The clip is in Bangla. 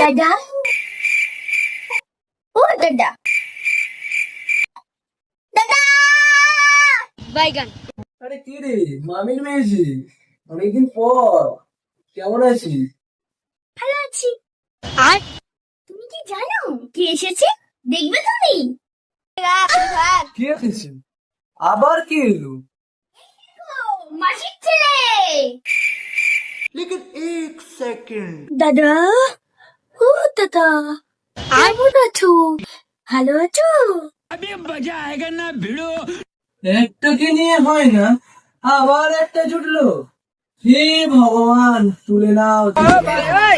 দাদা, ও দাদা, দাদা, বাইগান। আরে কি রে, মামির মেয়েছি, অনেকদিন পর। কেমন আছিস? ভালো আছি। আর তুমি কি জানো কে এসেছে? দেখবে তুমি? কি এসেছে? আবার কি এলো? মাসির ছেলে। লেকিন এক সেকেন্ড। দাদা, ও দাদা, কেমন আছো? ভালো আছো? একটাকে নিয়ে হয় না, আবার একটা জুটলো। হে ভগবান, তুলে নাও, তুলে নাও।